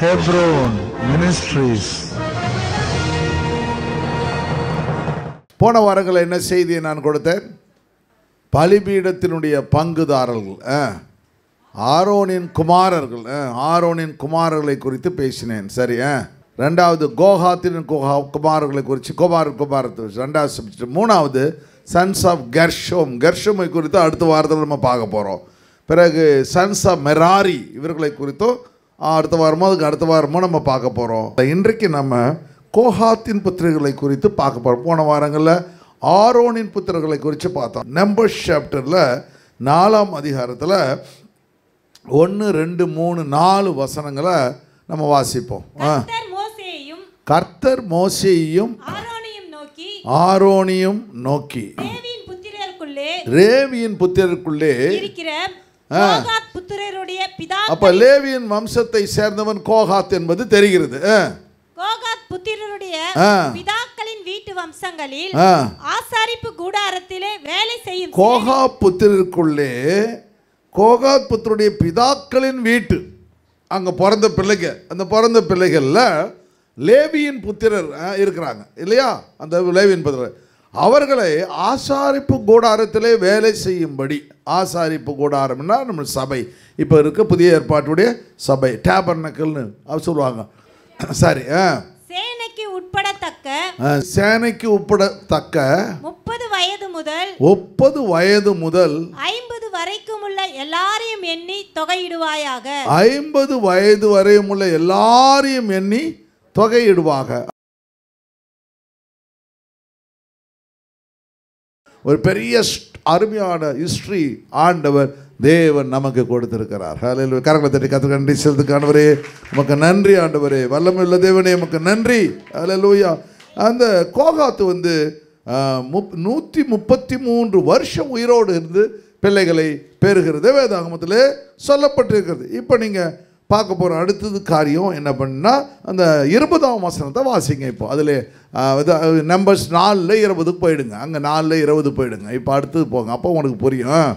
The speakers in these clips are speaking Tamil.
Hebron Ministries. போன வாரங்களில் என்ன செய்தியை நான் கொடுத்தேன்? பலிபீடத்தினுடைய பங்குதாரர்கள், ஆரோனின் குமாரர்களை குறித்து பேசினேன். சரி. ரெண்டாவது கோகாத்தின் குமாரர்களை குறித்து ரெண்டாவது சப்ஜெக்ட். மூணாவது சன்ஸ் ஆஃப் கெர்ஷோமை குறித்து அடுத்த வாரத்தில் நம்ம பார்க்க போகிறோம். பிறகு சன்ஸ் ஆஃப் மெராரி இவர்களை குறித்தும் அடுத்த வாரமோ நம்ம பார்க்க போகிறோம். இன்றைக்கு நம்ம கோகாத்தின் புத்திரர்களை குறித்து பார்க்க போகிறோம். போன வாரங்களில் ஆரோனின் புத்திரர்களை குறித்து பார்த்தோம். நம்பர்ஸ் சாப்டரில் 4ஆம் அதிகாரத்தில் 1, 2, 3, 4 வசனங்களை நம்ம வாசிப்போம். கர்த்தர் மோசேயையும் ஆரோனியும் நோக்கி லேவியின் புத்திரருக்குள்ளே அப்ப லேவியின் வம்சத்தை சேர்ந்தவன் கோகாத் என்பது தெரிகிறது. கோகாத் புத்திரருடைய பிதாக்களின் வீட்டு வம்சங்களில் ஆசாரிப்பு கூடாரத்திலே வேலை செய்யும் கோகாத் புத்திரருடைய பிதாக்களின் வீட்டு அங்க பிறந்த பிள்ளைகள், அந்த பிறந்த பிள்ளைகள்ல லேவியின் புத்திரர் இருக்கிறாங்க இல்லையா? அந்த லேவியின் புத்திரர் அவர்களை ஆசாரிப்பு கூடாரத்திலே வேலை செய்யும்படி, ஆசாரிப்பு கூடாரம்னா நம்ம சபை, இப்போ இருக்க புதிய ஏற்பாட்டுடைய சபை, டேபர்னக்கல்னு சொல்லுவாங்க. சரி. சேனைக்கு உட்படத்தக்க 30 வயது முதல் 50 வரைக்கும் உள்ள எல்லாரையும் எண்ணி தொகையிடுவாயாக. 50 வயது வரையும் உள்ள எல்லாரையும் எண்ணி தொகையிடுவாக. ஒரு பெரிய அருமையான ஹிஸ்டரி ஆண்டவர் தேவன் நமக்கு கொடுத்திருக்கிறார். கரங்களை தட்டி கர்த்தருக்கு நன்றி செலுத்துக்கானவரே, நமக்கு நன்றி ஆண்டவரே, வல்லமையுள்ள தேவனே நமக்கு நன்றி. ஹல்லேலூயா. அந்த கோகாத்து 133 வருஷம் உயிரோடு இருந்து பிள்ளைகளை பெறுகிறது வேதாகமத்தில் சொல்லப்பட்டிருக்கிறது. இப்போ நீங்கள் பார்க்க போகிற அடுத்தது காரியம் என்ன பண்ணா, அந்த 20ஆம் வசனத்தை வாசிங்க. இப்போ அதில் நம்பர்ஸ் 4:20 போயிடுங்க. அங்கே 4:20 போயிடுங்க. இப்போ அடுத்தது போங்க, அப்போ உனக்கு புரியும்.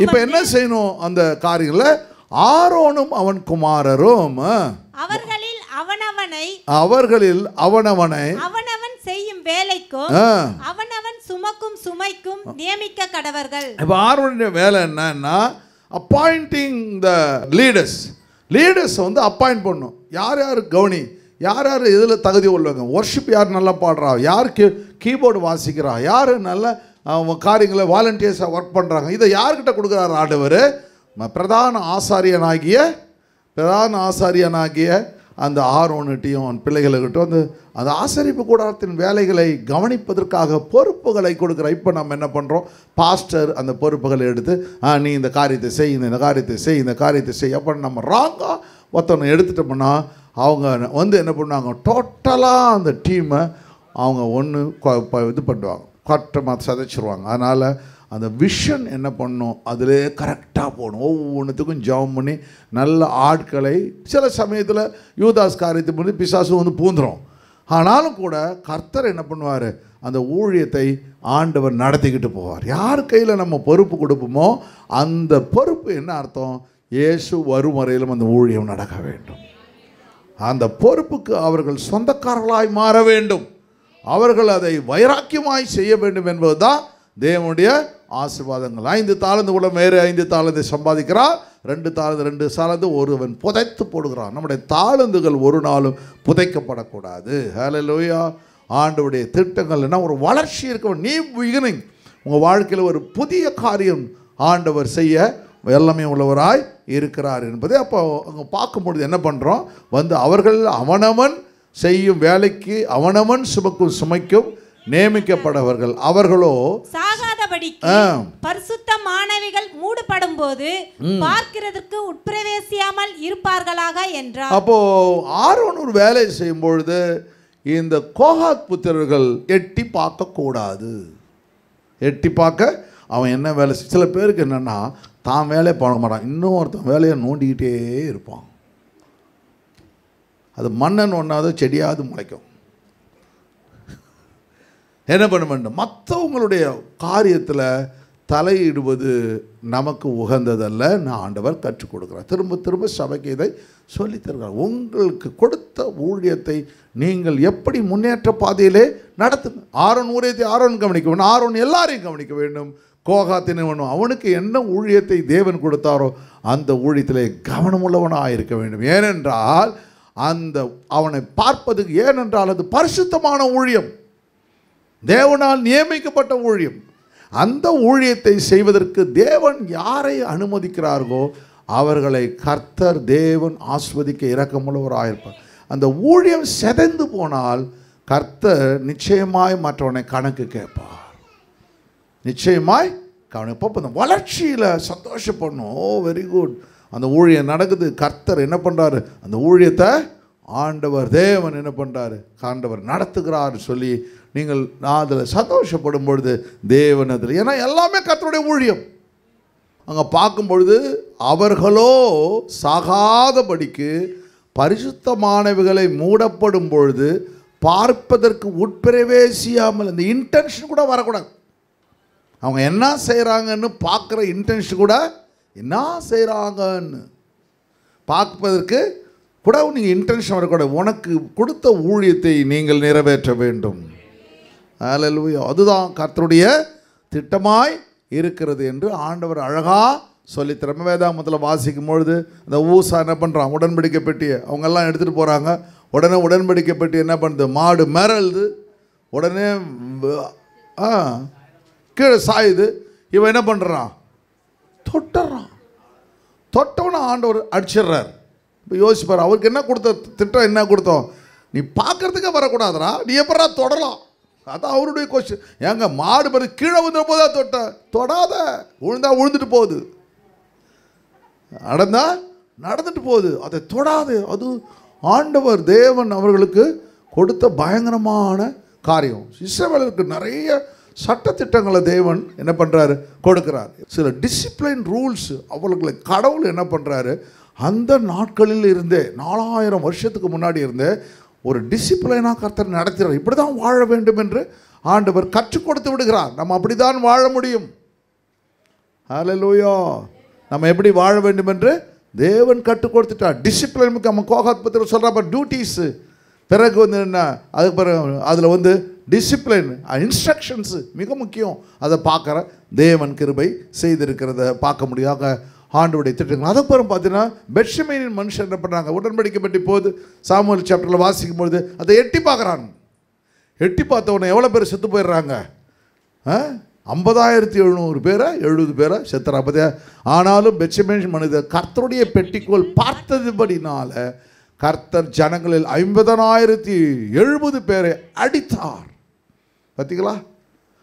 இப்போ என்ன செய்யணும் அந்த காரியங்களில்? ஆரோனும் அவன் குமாரரும் அவர்களில் அவனவனை அவனவன் செய்யும் வேலைக்கும் அவனவன் சுமக்கும் சுமைக்கும் நியமிக்க கடவர்கள். இப்போ ஆரோனுடைய வேலை என்னன்னா, அப்பாயிண்டிங் த லீடர்ஸ் அப்பாயிண்ட் பண்ணும். யார் கவனி, யார் இதில் தகுதி உள்ளவங்க, ஒர்ஷிப் யார் நல்லா பாடுறா, யார் கீபோர்டு வாசிக்கிறா, யார் நல்ல காரியங்களை வாலண்டியர்ஸாக ஒர்க் பண்ணுறாங்க, இதை யார்கிட்ட கொடுக்குறாரு ஆண்டவர்? பிரதான ஆசாரியனாகிய அந்த ஆரோன்கிட்டையும் பிள்ளைகளுக்கிட்டும் அந்த ஆசரிப்பு கூடாரத்தின் வேலைகளை கவனிப்பதற்காக பொறுப்புகளை கொடுக்குற. இப்போ நம்ம என்ன பண்ணுறோம்? பாஸ்டர் அந்த பொறுப்புகளை எடுத்து நீ இந்த காரியத்தை செய், இந்த காரியத்தை செய் அப்போ நம்ம ராங்காக ஒருத்தவனை எடுத்துட்டோம்னா அவங்க என்ன பண்ணுவாங்க? டோட்டலாக அந்த டீமை அவங்க இது பண்ணுவாங்க, கட்டமாக சதைச்சிருவாங்க. அதனால் அந்த விஷன் என்ன பண்ணணும்? அதிலே கரெக்டாக போகணும். ஒவ்வொன்றுத்துக்கும் ஜெபம் பண்ணி நல்ல ஆட்களை, சில சமயத்தில் யூதாஸ் காரியத்தை பண்ணி பிசாசு பூந்துடும். ஆனாலும் கூட கர்த்தர் என்ன பண்ணுவார்? அந்த ஊழியத்தை ஆண்டவர் நடத்திக்கிட்டு போவார். யார் கையில் நம்ம பொறுப்பு கொடுப்போமோ அந்த பொறுப்பு என்ன அர்த்தம்? இயேசு வரும் வரையிலும் அந்த ஊழியம் நடக்க வேண்டும். அந்த பொறுப்புக்கு அவர்கள் சொந்தக்காரர்களாய் மாற வேண்டும். அவர்கள் அதை வைராக்கியமாய் செய்ய வேண்டும் என்பதுதான் தேவனுடைய ஆசீர்வாதங்கள். 5 தாலந்து கூட மேலே 5 தாலந்தை சம்பாதிக்கிறார், 2 தாலந்து ஒருவன் புதைத்து போடுகிறான். நம்முடைய தாளந்துகள் ஒரு நாளும் புதைக்கப்படக்கூடாது. ஹல்லேலூயா. ஆண்டவருடைய திட்டங்கள் என்ன? ஒரு வளர்ச்சி இருக்க, நீ பிகினிங், உங்கள் வாழ்க்கையில் ஒரு புதிய காரியம் ஆண்டவர் செய்ய எல்லாமே உள்ளவராய் இருக்கிறார் என்பதை அப்போ அங்கே பார்க்கும்பொழுது என்ன பண்ணுறோம்? அவர்கள் அவனவன் செய்யும் வேலைக்கு அவனவன் சுமக்கும் சுமைக்கும் நியமிக்கப்பட்டவர்கள். அவர்களோ சாகாதபடிக்கு பரிசுத்தமானவைகள் மூடப்படும் போது பார்க்கிறதுக்கு உட்பிரவேசியாமல் இருப்பார்களாக என்றார். அப்போ ஆரோன் ஒரு வேலை செய்யும் பொழுது இந்த கோகாத் புத்திரர்கள் எட்டி பார்க்க கூடாது. எட்டி பார்க்க அவன் என்ன வேலை, சில பேருக்கு என்னன்னா தான் வேலையை பார்க்க மாட்டான், இன்னொருத்தன் வேலையை நோண்டிக்கிட்டே இருப்பான். அது மண்ணன் ஒன்றாவது செடியாவது முளைக்கும். என்ன பண்ண வேண்டும்? மற்றவங்களுடைய காரியத்தில் தலையிடுவது நமக்கு உகந்ததல்ல ஆண்டவர் கற்றுக் கொடுக்கிறார். திரும்ப திரும்ப சபைக்கு இதை சொல்லித் தருகிறார். உங்களுக்கு கொடுத்த ஊழியத்தை நீங்கள் எப்படி முன்னேற்ற பாதையிலே நடத்துங்க. ஆரோன் ஊழியத்தை ஆரோன் கவனிக்க வேண்டும், ஆரோன் எல்லாரையும் கவனிக்க வேண்டும். கோகாத்தின் அவனுக்கு என்ன ஊழியத்தை தேவன் கொடுத்தாரோ அந்த ஊழியத்திலே கவனமுள்ளவனாக இருக்க வேண்டும். ஏனென்றால் அவனை பார்ப்பதுக்கு, ஏனென்றால் அது பரிசுத்தமான ஊழியம், தேவனால் நியமிக்கப்பட்ட ஊழியம். அந்த ஊழியத்தை செய்வதற்கு தேவன் யாரை அனுமதிக்கிறார்களோ அவர்களை கர்த்தர் தேவன் ஆஸ்வதிக்க இரக்கமுள்ளவராயிருப்பார். அந்த ஊழியம் செதந்து போனால் கர்த்தர் நிச்சயமாய் மற்றவனை கணக்கு கேட்பார். நிச்சயமாய் கவனிப்போம். அந்த வளர்ச்சியில் சந்தோஷப்படணும். ஓ வெரி குட், அந்த ஊழியம் நடக்குது, கர்த்தர் என்ன பண்ணுறாரு, அந்த ஊழியத்தை ஆண்டவர் தேவன் என்ன பண்ணுறாரு, ஆண்டவர் நடத்துகிறார் சொல்லி நீங்கள் அதில் சந்தோஷப்படும் பொழுது தேவன் அதில், ஏன்னா எல்லாமே கர்த்தருடைய ஊழியம். அங்கே பார்க்கும் பொழுது அவர்களோ சாகாதபடிக்கு பரிசுத்தமானவைகளை மூடப்படும் பொழுது பார்ப்பதற்கு உட்பிரவேசியாமல், இந்த இன்டென்ஷன் கூட வரக்கூடாது. அவங்க என்ன செய்கிறாங்கன்னு பார்க்குற இன்டென்ஷன் கூட, என்ன செய்கிறாங்கன்னு பார்ப்பதற்கு கூட நீங்கள் இன்டென்ஷன் வரக்கூடாது. உனக்கு கொடுத்த ஊழியத்தை நீங்கள் நிறைவேற்ற வேண்டும். அல்லேலூயா. அதுதான் கர்த்தருடைய திட்டமாய் இருக்கிறது என்று ஆண்டவர் அழகாக சொல்லித்தர. வேதாகமத்தில் வாசிக்கும் பொழுது அந்த ஊசா என்ன பண்ணுறான், உடன்படிக்கை பெட்டியை அவங்கெல்லாம் எடுத்துகிட்டு போகிறாங்க. உடனே உடன்படிக்கை பெட்டி என்ன பண்ணுது, மாடு மிரளுது, உடனே கீழே சாயுது. இவன் என்ன பண்ணுறான், தொட்டுறான். தொட்டவனை ஆண்டவர் அடிச்சிடுறார். இப்போ யோசிப்பார், அவருக்கு என்ன கொடுத்த திட்டம், என்ன கொடுத்தோம், நீ பார்க்கறதுக்கே வரக்கூடாதுரா, நீ எப்படா தொடலாம். அதான் அவருடைய கொஸ்டின். ஏங்க மாடு பாரு கீழே வந்துட போதா, தொடாத, விழுந்தா விழுந்துட்டு போகுது, நடந்தா நடந்துட்டு போகுது, அதை தொடாது. அது ஆண்டவர் தேவன் அவர்களுக்கு கொடுத்த பயங்கரமான காரியம். இஸ்ரவேலருக்கு நிறைய சட்டத்திட்டங்களை தேவன் என்ன பண்ணுறாரு, கொடுக்குறார். சில டிசிப்ளின் ரூல்ஸ் அவர்களை கடவுள் என்ன பண்ணுறாரு, அந்த நாட்களில் இருந்தே 4000 வருஷத்துக்கு முன்னாடி இருந்தே ஒரு டிசிப்ளினாக கர்த்தர் நடத்துகிறார். இப்படி தான் வாழ வேண்டும் என்று ஆண்டவர் கற்றுக் கொடுத்து விடுகிறார். நம்ம அப்படி தான் வாழ முடியும். ஹல்லேலூயா. நம்ம எப்படி வாழ வேண்டும் என்று தேவன் கற்றுக் கொடுத்துட்டார். டிசிப்ளின் நம்ம கோகாத் பற்றி சொல்கிறப்ப டியூட்டிஸு, பிறகு வந்து என்ன, அதுக்கு பிறகு அதில் வந்து டிசிப்ளின் இன்ஸ்ட்ரக்ஷன்ஸு மிக முக்கியம். அதை பார்க்குற தேவன் கிருபை செய்திருக்கிறத பார்க்க முடியாத ஆண்டவருடைய திட்டங்கள். அதுக்கப்புறம் பார்த்தீங்கன்னா பெத்ஷெமேயின் மனுஷன் என்ன பண்ணுறாங்க, உடன்படிக்கை பெட்டி போகுது. சாமுவேல் சாப்டரில் வாசிக்கும் பொழுது அதை எட்டி பார்க்குறாங்க. எட்டி பார்த்தவொடனே எவ்வளோ பேர் செத்து போயிடுறாங்க, 50,700 பேரை 70 பேரை செத்துறா பார்த்தியா. ஆனாலும் பெத்ஷெமேயின் மனிதர் கர்த்தருடைய பெட்டிக்குள் பார்த்ததுபடினால கர்த்தர் ஜனங்களில் 50,070 பேரை அடித்தார். பார்த்தீங்களா.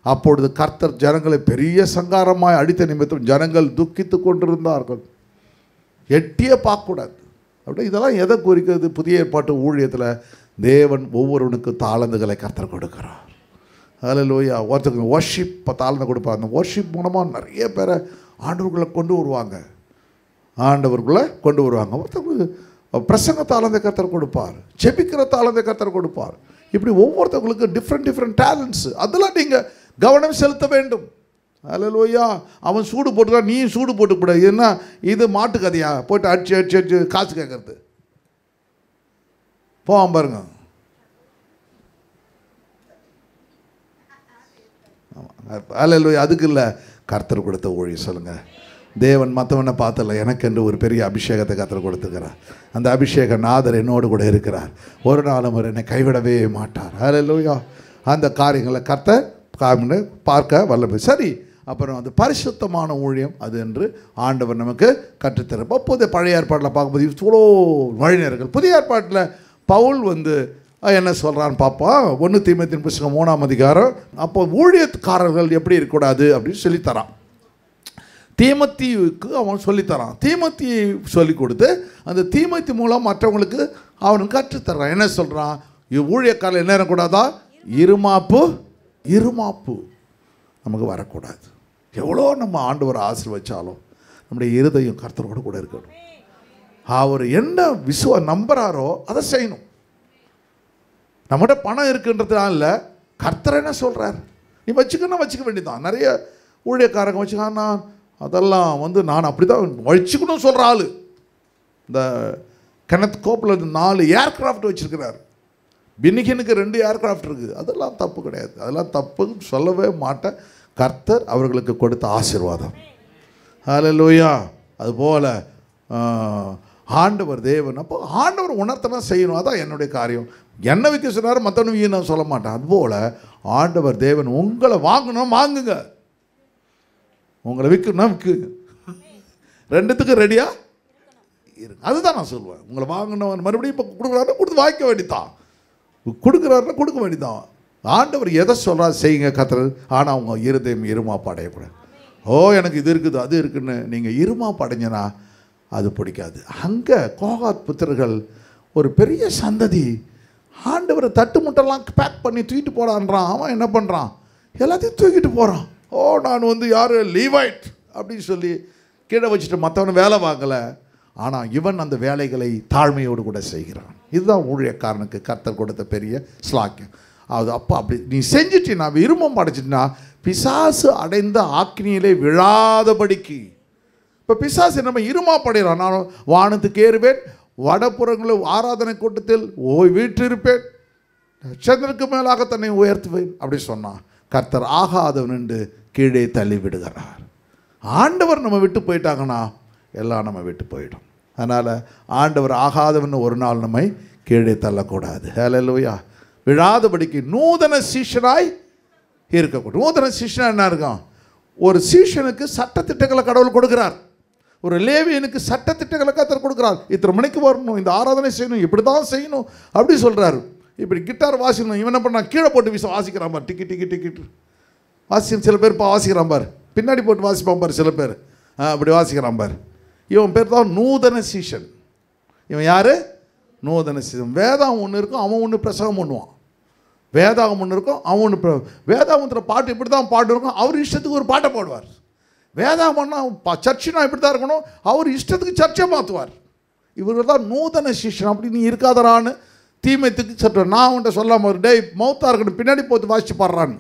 அப்பொழுது கர்த்தர் ஜனங்களை பெரிய சங்காரமாய் அடித்த நிமித்தம் ஜனங்கள் துக்கித்து கொண்டிருந்தார்கள். எட்டியே பார்க்கக்கூடாது. அப்படி இதெல்லாம் எதை குறிக்கிறது, புதிய ஏற்பாட்டு ஊழியத்தில் தேவன் ஒவ்வொருவனுக்கு தாளந்துகளை கர்த்தர் கொடுக்கிறார். ஹல்லேலூயா. ஒருத்தருக்கு வர்ஷிப் தாளந்து கொடுப்பார். அந்த வர்ஷிப் மூலமாக நிறைய பேரை ஆண்டவர்களை கொண்டு வருவாங்க, ஆண்டவர்களை கொண்டு வருவாங்க. ஒருத்தருக்கு பிரசங்க தாளந்தை கர்த்தர் கொடுப்பார், ஜெபிக்கிற தாளந்தை கர்த்தர் கொடுப்பார். இப்படி ஒவ்வொருத்தவங்களுக்கு டிஃப்ரெண்ட் டேலண்ட்ஸு, அதெல்லாம் நீங்கள் கவனம் செலுத்த வேண்டும். ஹல்லேலூயா. அவன் சூடு போட்டுக்கலாம், நீயும் சூடு போட்டுக்கூடாது. என்ன இது மாட்டு கதையா, போய்ட்டு அடிச்சு காசு கேட்கறது. போவான் பாருங்க. ஹல்லேலூயா. அதுக்கு இல்லை, கர்த்தர் கொடுத்த ஊழியம். சொல்லுங்கள், தேவன் மற்றவனை பார்த்தல, எனக்கென்று ஒரு பெரிய அபிஷேகத்தை கர்த்தர் கொடுத்துக்கிறார். அந்த அபிஷேக நாதர் என்னோடு கூட இருக்கிறார். ஒரு நாளும் அவர் என்னை கைவிடவே மாட்டார். ஹல்லேலூயா. அந்த காரியங்களை கர்த்தர் பார்க்க வல்லமை. சரி, அப்புறம் அந்த பரிசுத்தமான ஊழியம் அது என்று ஆண்டவர் நமக்கு கற்றுத்தரும். அப்போது பழைய ஏற்பாட்டில் பார்க்கும்போது இவ்வளோ வழிநர்கள். புதிய ஏற்பாட்டில் பவுல் வந்து என்ன சொல்கிறான்னு பார்ப்போம். 1 தீமோத்தேயு புத்தகம் 3ஆம் அதிகாரம். அப்போ ஊழியக்காரர்கள் எப்படி இருக்கக்கூடாது அப்படின்னு சொல்லித்தரான். தீமோத்தேயுவுக்கு அவன் சொல்லித்தரான். தீமோத்தேயு சொல்லி கொடுத்து அந்த தீமோத்தேயு மூலம் மற்றவங்களுக்கு அவனுக்கு கற்றுத்தரான். என்ன சொல்கிறான், ஊழியக்காரர்கள் என்ன இருக்கக்கூடாதா, இருமாப்பு நமக்கு வரக்கூடாது. எவ்வளோ நம்ம ஆண்டவர் ஆசீர்வதிச்சாலும் நம்முடைய இருதயம் கர்த்தரோடு கூட இருக்கணும். அவர் என்ன நம்புகிறாரோ அதை செய்யணும். நம்மகிட்ட பணம் இருக்குன்றதுனால இல்லை, கர்த்தர் என்ன சொல்கிறார் நீ வச்சுக்க வேண்டியதான். நிறைய ஊழியக்காரங்க வச்சு நான் அதெல்லாம் வந்து நான் அப்படி தான் வச்சுக்கணும் சொல்கிற ஆள். இந்த கெனத் கோப்பில் 4 ஏர்கிராஃப்ட் வச்சுருக்கிறார். பின்னிகனுக்கு 2 ஏர்கிராஃப்ட் இருக்குது. அதெல்லாம் தப்பு கிடையாது, அதெல்லாம் தப்புன்னு சொல்லவே மாட்டேன். கர்த்தர் அவர்களுக்கு கொடுத்த ஆசீர்வாதம். ஹல்லேலூயா. அதுபோல் ஆண்டவர் தேவன், அப்போ ஆண்டவர் உணர்த்தனா செய்யணும். அதான் என்னுடைய காரியம். என்ன விற்க சொன்னார், மற்றவனு வீண் நான் சொல்ல மாட்டேன். அதுபோல் ஆண்டவர் தேவன் உங்களை வாங்கணும் வாங்குங்க, உங்களை விற்கணும்னா விற்குங்க, ரெண்டுத்துக்கும் ரெடியாக இருக்கு. அதுதான் நான் சொல்லுவேன். உங்களை வாங்கணும் மறுபடியும் இப்போ கொடுக்குறாருன்னா கொடுத்து வாங்கிக்க வேண்டியதான், கொடுக்குறாருன்னா கொடுக்க வேண்டியதான். ஆண்டவர் எதை சொல்கிறார் செய்யுங்க கர்த்தர். ஆனால் அவங்க இருதயம் இருமாப்பு அடையக்கூடாது. ஓ எனக்கு இது இருக்குது அது இருக்குன்னு நீங்கள் இருமாப்பு அடைஞ்சனா அது பிடிக்காது. அங்கே கோகாத் புத்திரர்கள் ஒரு பெரிய சந்ததி. ஆண்டவரை தட்டு முட்டெல்லாம் பேக் பண்ணி தூக்கிட்டு போடான்றான். அவன் என்ன பண்ணுறான், எல்லாத்தையும் தூக்கிட்டு போகிறான். ஓ நான் வந்து யார் லீவைட் அப்படின்னு சொல்லி கீழே வச்சுட்டு மற்றவனை வேலை வாங்கலை. ஆனால் இவன் அந்த வேலைகளை தாழ்மையோடு கூட செய்கிறான். இதுதான் ஊழியக்காரனுக்கு கர்த்தர் கொடுத்த பெரிய ஸ்லாக்கியம். அது அப்போ அப்படி நீ செஞ்சிட்டினா இருமம் அடைச்சிட்டினா பிசாசு அடைந்த ஆக்கினியிலே விழாதபடிக்கு. இப்போ பிசாசு நம்ம இருமாப்படைகிறான். நான் வானத்துக்கு ஏறுவேன், வடப்புறங்களில் ஆராதனை கூட்டத்தில் வீற்றிருப்பேன், சந்திரனுக்கு மேலாக தன்னை உயர்த்துவேன் அப்படி சொன்னான். கர்த்தர் ஆகாதவன் என்று கீழே தள்ளி விடுகிறார். ஆண்டவர் நம்ம விட்டு போயிட்டாங்கன்னா எல்லாம் நம்ம விட்டு போயிடும். அதனால் ஆண்டவர் ஆகாதவன் ஒரு நாள் நம்மை கீழே தள்ளக்கூடாது. ஹல்லேலூயா. விழாதபடிக்கு நூதன சீஷனாய் இருக்கக்கூடும். நூதன சீஷனாக என்ன இருக்கும், ஒரு சீஷனுக்கு சட்டத்திட்டங்களை கடவுள் கொடுக்கிறார். ஒரு லேவியனுக்கு சட்டத்திட்டங்களை கர்த்தர் கொடுக்குறார். இத்தனை மணிக்கு வரணும், இந்த ஆராதனை செய்யணும், இப்படி தான் செய்யணும் அப்படி சொல்கிறாரு. இப்படி கிட்டார் வாசிக்கணும், இவன் என்ன பண்ணான் கீழே போட்டு வாசிக்கிறான் பார், டிக்கெட் டிக்கெட் டிக்கெட் வாசி. சில பேர் வாசிக்கிறான் பார், பின்னாடி போட்டு வாசிப்பான் பார், சில பேர் அப்படி வாசிக்கிறான் பார். இவன் பேர் தான் நூதன சீஷன். இவன் யார், நூதன சீஷன். வேதாகம் ஒன்று இருக்கும், அவன் ஒன்று பிரசங்கம் பண்ணுவான். வேதாகம் ஒன்று இருக்கும், அவன் ஒன்று வேதாகத்தில் பாட்டு இப்படி தான் பாட்டு இருக்கும், அவர் இஷ்டத்துக்கு ஒரு பாட்டை பாடுவார். வேதாகம்னா சர்ச்சுனா இப்படி தான் இருக்கணும், அவர் இஷ்டத்துக்கு சர்ச்சை மாற்றுவார். இவர் தான் நூதன சீஷன். அப்படி நீ இருக்காதரான்னு தீமைத்துக்கு சற்று நான் அவன்கிட்ட சொல்லாமல் ஒரு டேய் மௌத்தாக இருக்கணும் பின்னாடி போட்டு வாசிச்சு பாடுறான்னு.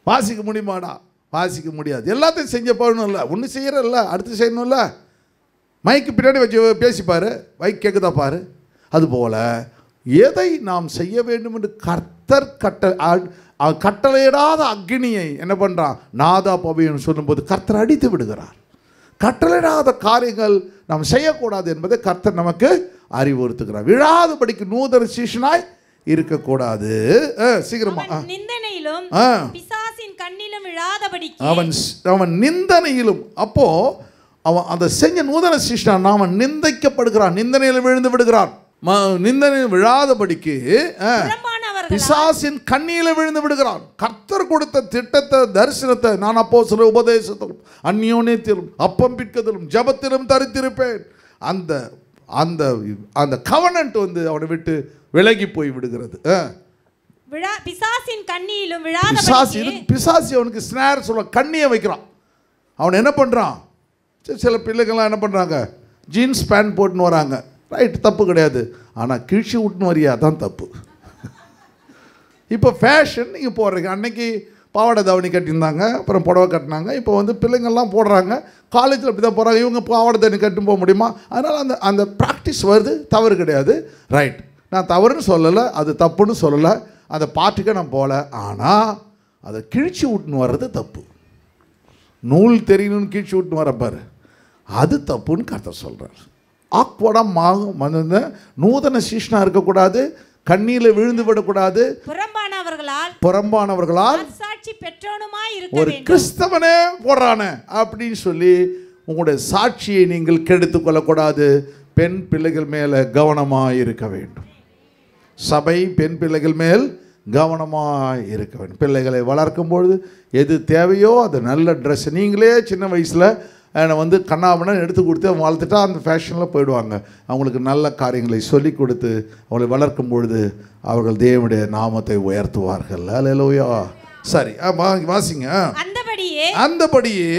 வாசிக்க முடியுமாடா, வாசிக்க முடியாது. எல்லாத்தையும் செஞ்ச போகணும் இல்லை, ஒன்று செய்கிறல்ல அடுத்து செய்யணும்ல. மைக்கு பின்னாடி வச்சு பேசிப்பார், மைக் கேட்குதா பாரு. அதுபோல் எதை நாம் செய்ய வேண்டும் என்று கர்த்தர் கட்டளையிடாத அக்னியை என்ன பண்ணுறான், நாதா பவியன் சொல்லும்போது கர்த்தர் அடித்து விடுகிறார். கட்டளையிடாத காரியங்கள் நாம் செய்யக்கூடாது என்பதை கர்த்தர் நமக்கு அறிவுறுத்துகிறார். விழாதபடிக்கு நூதன சீஷனாய் இருக்கக்கூடாது. சீக்கிரமா நிந்தனையிலும் பிசாசின் கண்ணிலும் விழாதபடிக்கு அவன் நிந்தனையிலும். அப்போ அவன் அந்த செஞ்ச நூதன சீஷனான் அவன் நிந்தைக்கப்படுகிறான், நிந்தனையில் விழுந்து விடுகிறான். நிந்தனையில் விழாதபடிக்கு பிசாசின் கண்ணியில விழுந்து விடுகிறான். கர்த்தர் கொடுத்த திட்டத்தை தரிசனத்தை நான் அப்போ சில உபதேசத்திலும் அந்யோன்யத்திலும் அப்பம் பிற்கதிலும் ஜபத்திலும் தரித்திருப்பேன். அந்த அந்த அந்த கவனன்ட் வந்து அவனை விட்டு விலகி போய் விடுகிறது. பிசாசின் கண்ணியிலும் விழாதபடிக்கு பிசாசி அவனுக்கு ஸ்னார் சொல்ல கண்ணியை வைக்கிறான். அவன் என்ன பண்ணுறான், சில பிள்ளைகள்லாம் என்ன பண்ணுறாங்க, ஜீன்ஸ் பேண்ட் போட்டுன்னு வராங்க, ரைட் தப்பு கிடையாது. ஆனால் கிழிச்சி விட்டுன்னு வரியா தான் தப்பு. இப்போ ஃபேஷன் நீங்கள் போடுறீங்க. அன்னைக்கு பாவாடை தாவணி கட்டியிருந்தாங்க, அப்புறம் புடவை கட்டினாங்க. இப்போ வந்து பிள்ளைங்கள்லாம் போடுறாங்க, காலேஜில் அப்படி தான் போகிறாங்க. இவங்க பாவாடை தாவணி கட்டும் போக முடியுமா? அதனால் அந்த அந்த ப்ராக்டிஸ் வருது, தவறு கிடையாது. ரைட், நான் தவறுன்னு சொல்லலை, அது தப்புன்னு சொல்லலை, அந்த பாட்டுக்கே நான் போகல. ஆனால் அதை கிழிச்சி விட்டுன்னு வர்றது தப்பு. நூல் தெரியணும்னு கிழிச்சி விட்டுன்னு வரப்பார், அது தப்புன்னு கர்த்தர் சொல்கிறார். ஆக்வர்டாக நூதன சீஷனாக இருக்கக்கூடாது, கண்ணியில் விழுந்து விடக்கூடாது, புறம்பானவர்களால் ஒரு கிறிஸ்தவனே போடுறானே அப்படின்னு சொல்லி உங்களுடைய சாட்சியை நீங்கள் கெடுத்துக் கொள்ளக்கூடாது. பெண் பிள்ளைகள் மேலே கவனமாக இருக்க வேண்டும். சபை பெண் பிள்ளைகள் மேல் கவனமாக இருக்க வேண்டும். பிள்ளைகளை வளர்க்கும் பொழுது எது தேவையோ அது நல்ல ட்ரெஸ், நீங்களே சின்ன வயசில் வந்து கண்ணாபண்ணன் எடுத்து கொடுத்து அவங்க வளர்த்துட்டா அந்த ஃபேஷனில் போயிடுவாங்க. அவங்களுக்கு நல்ல காரியங்களை சொல்லி கொடுத்து அவங்களை வளர்க்கும் பொழுது அவர்கள் தேவனுடைய நாமத்தை உயர்த்துவார்கள். அல்லேலூயா. சரி வாசிங்க. அந்தபடியே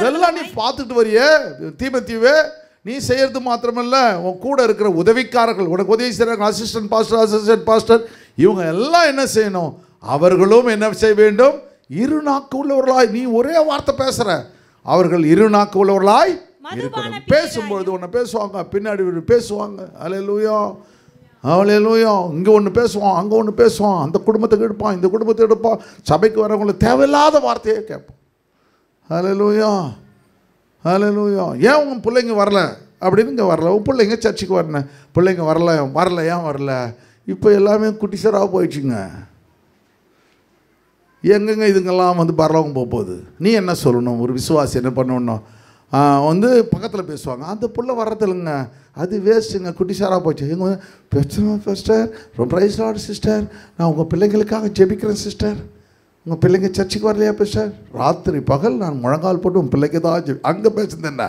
எல்லாம் நீ பார்த்துட்டு வரிய தீமோத்தேயுவே, நீ செய்யறது மாத்திரமல்ல, உன் கூட இருக்கிற உதவிக்காரர்கள், உனக்கு உதவி செய்கிறாங்க, அசிஸ்டன்ட் பாஸ்டர் இவங்க எல்லாம் என்ன செய்யணும், அவர்களும் என்ன செய்ய வேண்டும்? இரு நாக்கு உள்ளவர்களாய். நீ ஒரே வார்த்தை பேசுற, அவர்கள் இரு நாக்கு உள்ளவர்களாய் இருக்கணும். பேசும்பொழுது ஒன்று பேசுவாங்க, பின்னாடி பேசுவாங்க. அல்லேலூயா, அல்லேலூயா. இங்கே ஒன்று பேசுவான், அங்கே ஒன்று பேசுவான், அந்த குடும்பத்துக்கு எடுப்பான், இந்த குடும்பத்தை எடுப்பான், சபைக்கு வரவங்களுக்கு தேவையில்லாத வார்த்தையே கேட்போம். அல்லேலூயா, அல்லேலூயா. ஏன் உங்கள் பிள்ளைங்க வரல அப்படின்னு? இங்கே வரல. உன் பிள்ளைங்க சர்ச்சுக்கு வரணும், பிள்ளைங்க வரல ஏன் வரல? இப்போ எல்லாமே குட்டிசராக போயிடுச்சுங்க. எங்கெங்க இதுங்கெல்லாம் பரலோகம் போகுது? நீ என்ன சொல்லணும்? ஒரு விசுவாசி என்ன பண்ணணும்? பக்கத்தில் பேசுவாங்க, அந்த புள்ள வர்றதில்லைங்க, அது வேஸ்ட்டுங்க, குட்டிசாராக போச்சு. எங்க பிரச்சனை சிஸ்டர், ரொம்ப ப்ரைஸ் லார்ட் சிஸ்டர், நான் உங்கள் பிள்ளைங்களுக்காக ஜெபிக்கிறேன் சிஸ்டர். உங்கள் பிள்ளைங்க சர்ச்சுக்கு வரலையா சிஸ்டர்? ராத்திரி பகல் நான் முழங்கால் போட்டு உன் பிள்ளைக்கு தான் அங்கே பேசுறது என்ன,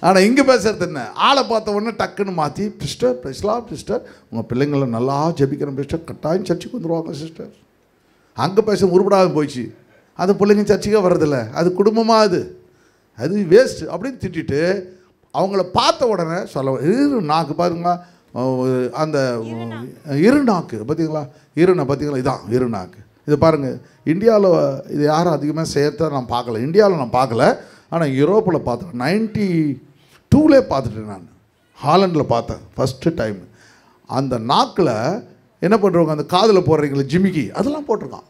ஆனால் இங்கே பேசுறது என்ன? ஆளை பார்த்த உடனே டக்குன்னு மாற்றி சிஸ்டர் ப்ரைஸ்லாம் சிஸ்டர், உங்கள் பிள்ளைங்களை நல்லா ஜெபிக்கிறேன் சிஸ்டர், கட்டாயம் சர்ச்சுக்கு வந்துடுவாங்க சிஸ்டர். அங்கே பேச உருப்படாத போயிடுச்சு. அது பிள்ளைங்க சர்ச்சுக்கே வர்றதில்ல, அது குடும்பமாக அது வேஸ்ட்டு அப்படின்னு திட்டிட்டு அவங்கள பார்த்த உடனே சொல்ல இரு நாக்கு பாருங்களா, அந்த இரு நாக்கு பார்த்தீங்களா, பார்த்தீங்களா, இதான் இரு நாக்கு. இது பாருங்கள், இந்தியாவில் இது யாரும் அதிகமாக சேர்த்த நான் பார்க்கல, இந்தியாவில் நான் பார்க்கல, ஆனால் யூரோப்பில் பார்த்தேன். 92 பார்த்துட்டேன் நான், ஹாலண்டில் பார்த்தேன் ஃபஸ்ட்டு டைம். அந்த நாக்கில் என்ன பண்ணுறவங்க, அந்த காதில் போடுறீங்களே ஜிமிக்கி, அதெல்லாம் போட்டிருக்கான்.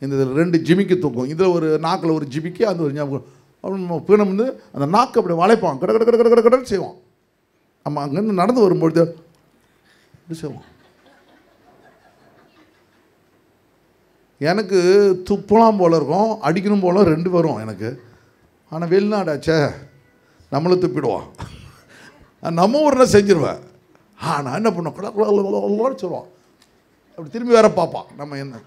இந்த இதில் 2 ஜிமிக்கி தூக்கும், இதில் ஒரு நாக்கில் ஒரு ஜிமிக்கி, அந்த ஒரு ஞாபகம் பீனம் அந்த நாக்கு அப்படி வளைப்பான், கட கட கட கட கடன்னு செய்வான். நம்ம அங்கேருந்து நடந்து வரும்பொழுது இப்படி செய்வோம். எனக்கு துப்பலாம் போல இருக்கும், அடிக்கணும் போல 2 வரும் எனக்கு. ஆனால் வெளிநாடாச்சே, நம்மளும் துப்பிடுவான். நம்ம ஊர்னா செஞ்சிருவேன். ஆனால் என்ன பண்ணுவோம், கடற்கரை சொல்லுவான், அப்படி திரும்பி வேற பார்ப்பான். நம்ம என்ன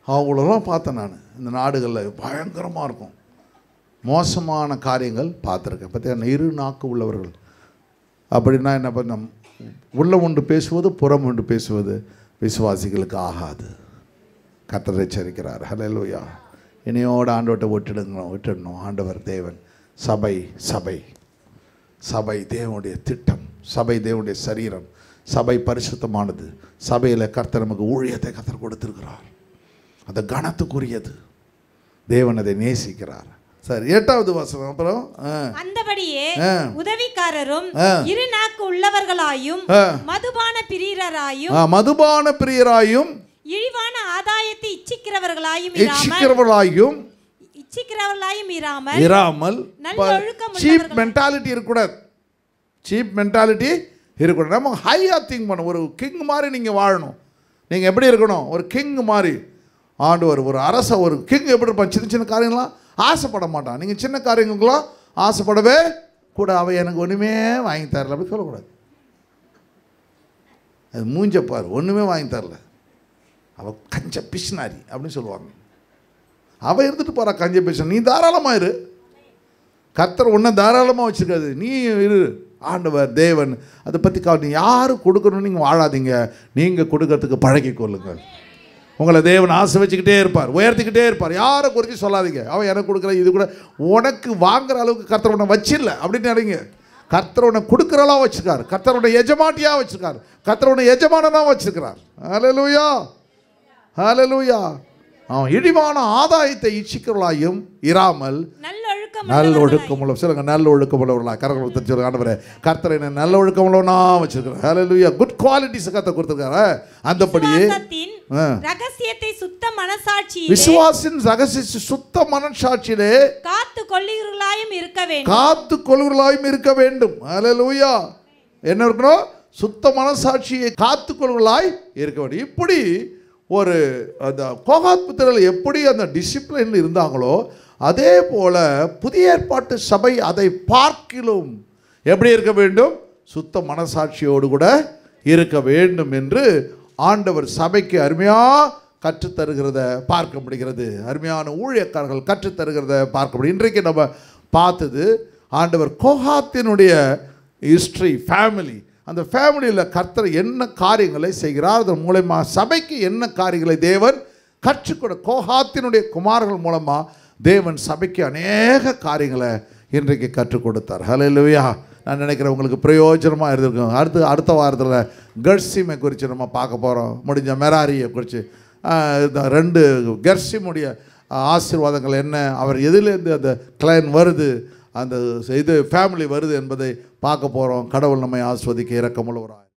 அவ்வளோலாம் பார்த்தேன் நான். இந்த நாடுகளில் பயங்கரமாக இருக்கும், மோசமான காரியங்கள் பார்த்துருக்கேன். பார்த்தீங்கன்னா இரு நாக்கு உள்ளவர்கள் அப்படின்னா என்ன பண்ண, உள்ள ஒன்று பேசுவது புறம் ஒன்று பேசுவது விசுவாசிகளுக்கு ஆகாது. கர்த்தர் எச்சரிக்கிறார். ஹல்லேலூயா. இனியோடு ஆண்டவர்கிட்ட விட்டுடணும். ஆண்டவர் தேவன், சபை சபை சபை தேவனுடைய திட்டம், சபை தேவனுடைய சரீரம், சபை பரிசுத்தமானது. சபையில் கர்த்தர் நமக்கு ஊழியத்தை கர்த்தர் கொடுத்திருக்கிறார், அது கனத்துக்குரியது. தேவன் அதை நேசிக்கிறார். சரி, 8வது வசனம். அப்புறம் அந்தபடியே உதவிக்காரரும் இரு நாக்கு உள்ளவர்களாயும் மதுபான பிரியராயும் இழிவான ஆதாயத்தை இச்சிக்கிறவர்களாயும் இராமல் சீப் மென்டாலிட்டி இருக்கக்கூடாது. சீப் மென்டாலிட்டி இருக்கக்கூடாது. நம்ம ஹையாக திங்க் பண்ணணும். ஒரு கிங் மாதிரி நீங்கள் வாழணும். நீங்கள் எப்படி இருக்கணும்? ஒரு கிங் மாதிரி. ஆண்டவர் ஒரு அரச, ஒரு கிங் எப்படி இருப்பான்? சின்ன சின்ன காரியங்கள்லாம் ஆசைப்பட மாட்டான். நீங்கள் சின்ன காரியங்களுக்கெல்லாம் ஆசைப்படவே கூட. அவன் எனக்கு ஒன்றுமே வாங்கி தரல அப்படி சொல்லக்கூடாது. அது மூஞ்சப்பார், ஒன்றுமே வாங்கி தரல, அவள் கஞ்ச பிஷ்னாரி அப்படின்னு சொல்லுவாங்க. அவள் இருந்துட்டு போகிறா கஞ்ச பிஷ்ன. நீ தாராளமாக இரு, கர்த்தர் ஒன்றை தாராளமாக வச்சுருக்காது, நீ இரு. ஆண்டவர் தேவன் அதை பற்றி நீ யாரும் கொடுக்கணும்னு நீங்கள் வாழாதீங்க, நீங்கள் கொடுக்கறதுக்கு பழகி கொள்ளுங்கள். உங்களை தேவன் ஆசை வச்சுக்கிட்டே இருப்பார், உயர்த்திக்கிட்டே இருப்பார். யாரை குறித்து சொல்லாதீங்க, அவன் எனக்கு கொடுக்குற இது கூட உனக்கு வாங்குற அளவுக்கு கர்த்தர் உன்னை வச்சிடல அப்படின்னு நினைங்க. கர்த்தர் உன்னை கொடுக்குறலாம் வச்சுருக்கார், கர்த்தர் உன்னை எஜமாட்டியாக வச்சுருக்கார், கர்த்தர் உன்னை எஜமானனாக வச்சுருக்கிறார். ஹல்லேலூயா, ஹல்லேலூயா. அவன் இழிவான ஆதாயத்தை இச்சிக்கிறவர்களாயும் இராமல் நல்லொழுக்கமுள்ள, சொல்லுங்க நல்லொழுக்கமுள்ளவர்களா. கரங்களை சொல்லுங்க, ஆண்டவரே கர்த்தர் என்ன நல்லொழுக்கமுள்ளவனா வச்சிருக்கிறார். ஹல்லேலூயா. குட் குவாலிட்டிஸ் கர்த்தர் கொடுத்திருக்காரு. அந்தபடியே ரகசியத்தை சுத்த மனசாட்சி, விசுவாசின் ரகசிய சுத்த மனசாட்சியிலே காத்துக்கொள்ளுகிறவர்களாயும் இருக்க வேண்டும். ஹல்லேலூயா. என்ன இருக்கணும்? சுத்த மனசாட்சியை காத்துக்கொள்ளுகிறவர்களாய் இருக்க வேண்டும். இப்படி ஒரு அந்த கோகாத் புத்திரர்கள் எப்படி அந்த டிசிப்ளினில் இருந்தாங்களோ அதே போல புதிய ஏற்பாட்டு சபை அதை பார்க்கிலும் எப்படி இருக்க வேண்டும்? சுத்த மனசாட்சியோடு கூட இருக்க வேண்டும் என்று ஆண்டவர் சபைக்கு அருமையாக கற்றுத்தருகிறத பார்க்க முடிகிறது. அருமையான ஊழியக்காரர்கள் கற்றுத்தருகிறத பார்க்க முடியும். இன்றைக்கு நம்ம பார்த்தது ஆண்டவர் கோகாத்தினுடைய ஹிஸ்ட்ரி, ஃபேமிலி. அந்த ஃபேமிலியில் கர்த்தர் என்ன காரியங்களை செய்கிறார், அதன் மூலமா சபைக்கு என்ன காரியங்களை தேவன் கற்றுக்கொட, கோகாத்தினுடைய குமாரர்கள் மூலமாக தேவன் சபைக்கு அநேக காரியங்களை இன்றைக்கு கற்றுக் கொடுத்தார். ஹல்லேலூயா. நான் நினைக்கிறேன் உங்களுக்கு பிரயோஜனமாக இருந்திருக்கும். அடுத்த வாரத்தில் கெர்சிமை குறித்து நம்ம பார்க்க போகிறோம். முடிஞ்ச மெராரியை குறித்து 2 கெர்சிமுடைய ஆசீர்வாதங்கள் என்ன, அவர் எதிலேருந்து அந்த கிளைன் வருது, அந்த இது ஃபேமிலி வருது என்பதை பார்க்க போகிறோம். கடவுள் நம்மை ஆஸ்வதிக்க இரக்கமுள்ளவராய்.